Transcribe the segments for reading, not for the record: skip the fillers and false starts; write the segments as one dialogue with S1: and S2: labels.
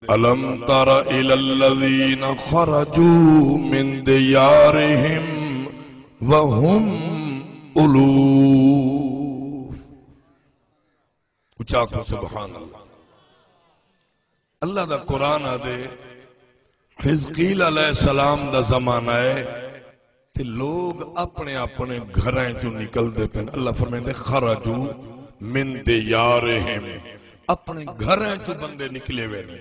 S1: الم تر الی الذین خرجوا من دیارہم وہم الوف. اچھا کو سبحان اللہ. اللہ دا قرآن آدے حزقیل علیہ السلام دا زمانہ ہے کہ لوگ اپنے اپنے گھریں جو نکل دے پہن. اللہ فرمائے دے خرجو من دیارہم, اپنے گھریں جو بندے نکلے ہوئے نے.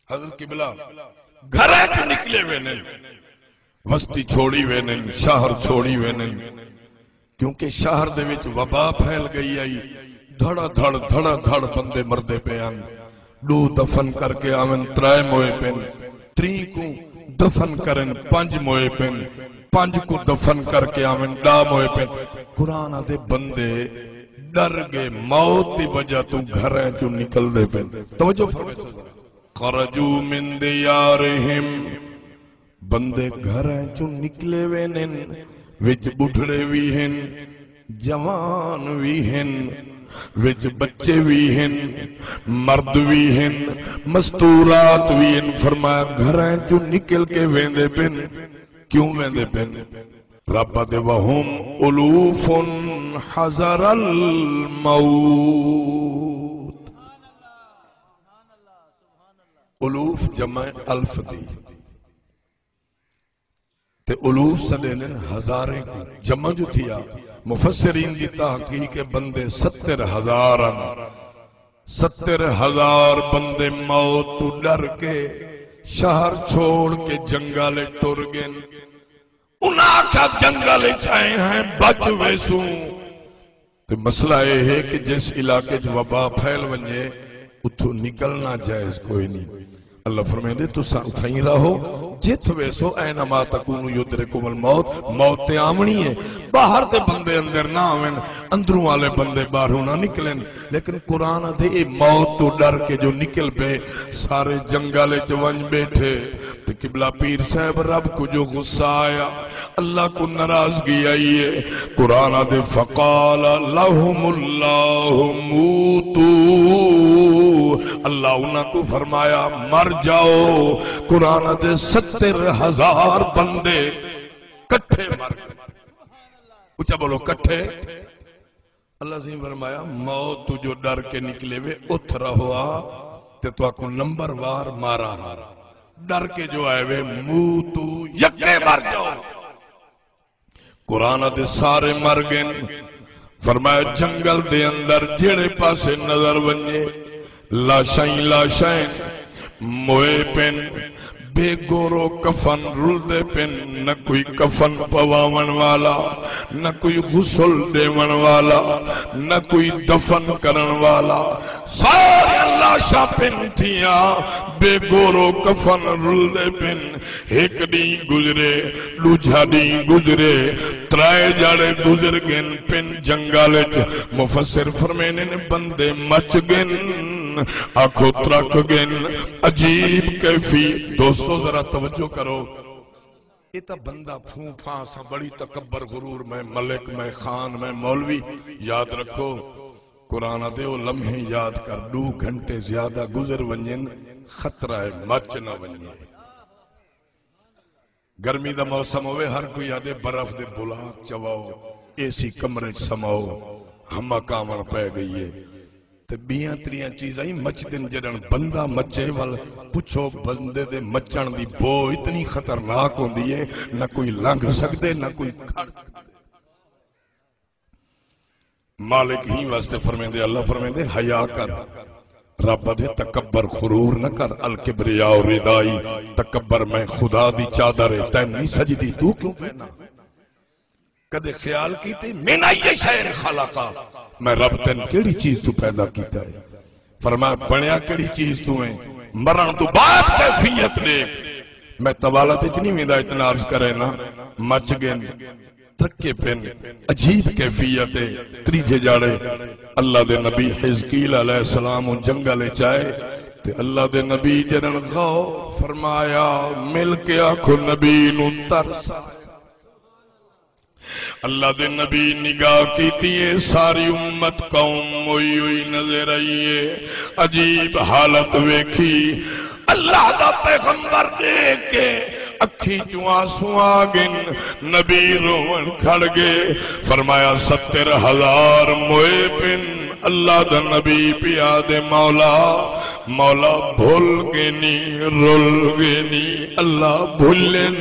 S1: حضرت قبلہ گھریں جو نکلے ہوئے نے, وسطی چھوڑی ہوئے نے, شہر چھوڑی ہوئے نے, کیونکہ شہر دے وچ وبا پھیل گئی آئی. دھڑا دھڑ بندے مردے پہ آن. دو دفن کر کے آمن ترائے موئے پین, تری کو دفن کرن پانچ موئے پین, پانچ کو دفن کر کے آمن ڈا موئے پین. قرآن آدھے بندے ڈر گئے موت دی وجہ تو گھریں جو نکل دے پین. توجہ فرمائے خرجو من دیارہم, بندے گھریں جو نکلے وے نن, وچ بڑھڑے بھی ہیں, جوان بھی ہیں, وچ بچے بھی ہیں, مرد بھی ہیں, مستورات بھی ہیں. فرمایا گھریں جو نکل کے ویندے پن. کیوں ویندے پن؟ رب دے وہم الوف حذر الموت. الوف جمع الف دی تے الوف سدینن ہزاریں کی جمع جو تھیا. مفسرین دی تحقیق بندے 70,000 70,000 بندے موت تو ڈر کے شہر چھوڑ کے جنگالے ٹر گئے. انہاں کا جنگالے چاہے ہیں بچ ویسوں. تو مسئلہ یہ ہے کہ جس علاقے جو وبا پھیل ونجے اتھو نکلنا جائز کوئی نہیں. اللہ فرمائے دے تو اتھائیں رہو جت ویسو اینما تکونو یدرکم الموت. موت آمنی ہے, باہر دے بندے اندر نہ آویں, اندروں والے بندے باہروں نہ نکلیں. لیکن قرآن دے موت تو ڈر کے جو نکل پہ سارے جنگالے چونج بیٹھے. تو قبلہ پیر صاحب رب کو جو غصہ آیا, اللہ کو ناراضگی آئی ہے. قرآن دے فقال لهم اللہ موتو, اللہ انہاں کو فرمایا مر جاؤ. قرآن دے 70,000 بندے کٹھے مر گئے. اچھا بولو کٹھے. اللہ سے فرمایا موت تو جو ڈر کے نکلے وے اتھ رہوا تے تو آکو نمبر وار مارا. ڈر کے جو آئے وے موتو یکے مر جاؤ. قرآن دے سارے مر گئے. فرمایا جنگل دے اندر جڑے پاسے نظر ونجے لاشائیں موئے پن, بے گورو کفن رل دے پن. نہ کوئی کفن پواون والا, نہ کوئی غسل دیون والا, نہ کوئی دفن کرن والا. سارے اللہ شاہ پن تھیا, بے گورو کفن رل دے پن. ایک دی گزرے, دوجھا دی گزرے, ترائے جاڑے گزر گن پن جنگالے چ. مفسر فرمینے نے بندے مچ گن, آنکھوں ترک گن. عجیب کیفی. دوستو ذرا توجہ کرو, یہ تا بندہ پھون پھان سا بڑی تکبر غرور میں ملک میں خان میں مولوی. یاد رکھو قرآن دے وہ لمحے یاد کر. 2 گھنٹے زیادہ گزر ونجن خطرہ ہے مچ نہ ونجے. گرمی دا موسم ہوئے ہر کوئی آدھے برف دے بلاک چواؤ, ایسی کمرے سماؤ, ہمہ کامن پہ گئی ہے. تے بیاں تریاں چیزیں مچ دن جڑن بندہ مچے وال پچھو بندے دے مچن دی بو اتنی خطرناک ہوندی ہے, نہ کوئی لنگ سکدے نہ کوئی کھڑ. مالک ہی واسطے فرمیندے, اللہ فرمیندے حیا کر, رب دے تکبر غرور نہ کر. الکبریاء ردائی, تکبر میں خدا دی چادر ہے, تین نہیں سجدی تو کیوں پہنا. کدے خیال کیتے میں نہ یہ شہر خلقا, میں رب تین کیڑی چیز تو پیدا کیتا ہے. فرمایا بنیا کیڑی چیز تو ہیں, مرن تو بعد کیفیت دیکھ. میں طوالت اتنی ویدہ اتنا عرض کرے نا, مچ گن ترکے پین عجیب کیفیت ہے. تریجے جاڑے اللہ دے نبی حزقیل علیہ السلام جنگلے چاہے تے اللہ دے نبی جنن غو فرمایا مل کے آنکھو نبی نو ترسا. اللہ دے نبی نگاہ کیتی ہے ساری امت قوم ہوئی ہوئی نظر آئی ہے عجیب حالت ویکھی اللہ دا پیغمبر دیکھ کے اکھی چوں آنسو آگن نبی روون کھڑ گئے فرمایا 70,000 موئے پن اللہ دا نبی پیا دے مولا مولا بھول گے نی رول گے نی اللہ بھولن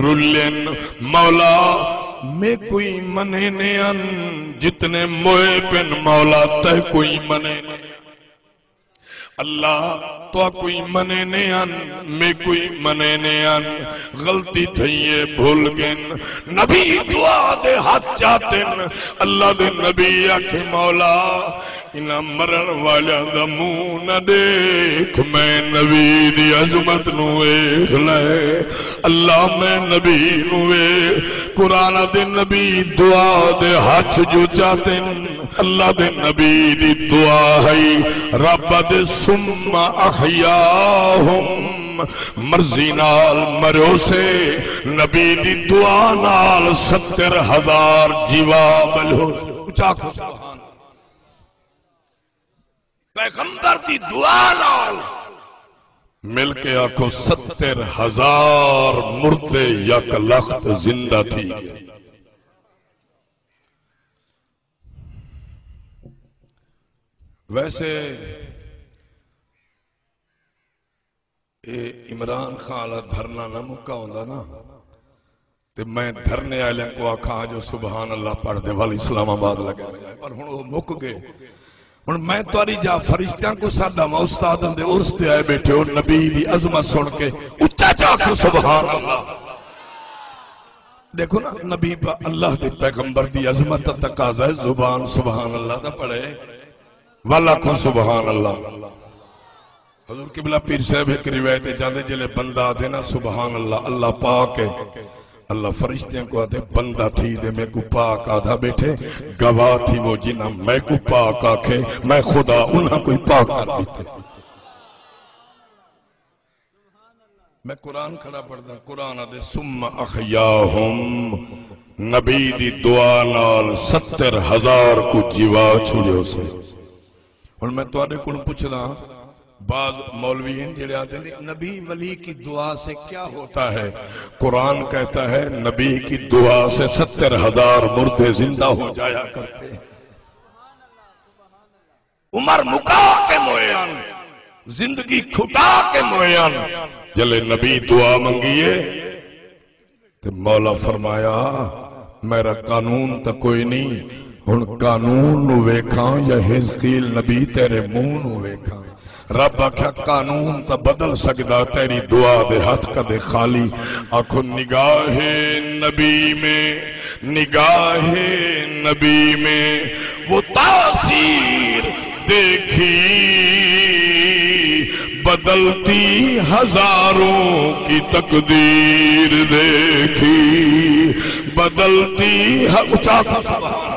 S1: رولن مولا میں کوئی منے نیان جتنے موئے پن مولا تے کوئی منے نیان اللہ تو کوئی منے نیان میں کوئی منے نیان غلطی تھئیے بھول گن نبی دعا دے ہاتھ جاتن اللہ دے نبی آکھے مولا انہا مرن والا دمو نہ دیکھ میں نبی دی عظمت نوے لے اللہ میں نبی نوے قرآن دے نبی دعا دے ہاتھ جو چاہتن اللہ دے نبی دی دعا ہے رب دے ثم احیاہم مرضی نال مرو سے نبی دی دعا نال 70,000 جیوا بلو چاکو سبحان پیغمبر دی دعا نال مل کے آکھو 70,000 مردے یک لخت زندہ تھی ویسے عمران خان دھرنا نہ مکہ ہوندہ نا تے میں دھرنے آئے لیں کو آکھا جو سبحان اللہ پڑھ دے والی اسلام آباد لگے پر ہن وہ مک گئے ہن میں تواری جا فرشتیاں کو سادہ میں استادن دے عرص دے آئے بیٹھے ہو نبی دی عظمت سن کے اچھا چاکو سبحان اللہ دیکھو نا نبی اللہ دے پیغمبر دی عظمت تقاضا ہے زبان سبحان اللہ دا پڑھے والا کو سبحان اللہ حضور قبلہ پیر صاحب ایک روایت جاندے جلے بندہ آتے نا سبحان اللہ اللہ پاک ہے اللہ فرشتیاں کو آتے بندہ تھی دے میں کو پاک آدھا بیٹھے گواہ تھی وہ جنہ میں کو پاک آکھے میں خدا انہاں کوئی پاک کر دیتے میں قرآن کھڑا پڑھتا قرآن آدھے ثم احیاہم نبی دی دعا نال 70,000 کو جیوا چھوڑے اسے اور میں تو آدھے کن پوچھنا بعض مولویین جڑے آتے ہیں نبی ولی کی دعا سے کیا ہوتا ہے قرآن کہتا ہے نبی کی دعا سے 70,000 مردے زندہ ہو جایا کرتے ہیں عمر مکا کے مویان زندگی کھٹا کے مویان جلے نبی دعا منگیے تو مولا فرمایا میرا قانون تا کوئی نہیں ان قانون نو ویکھاں یا حزقیل نبی تیرے منہ نو ویکھاں رب آکھا قانون تا بدل سکدا تیری دعا دے ہاتھ کا دے خالی آکھو نگاہ نبی میں وہ تاثیر دیکھی بدلتی ہزاروں کی تقدیر دیکھی بدلتی اچھا سبحان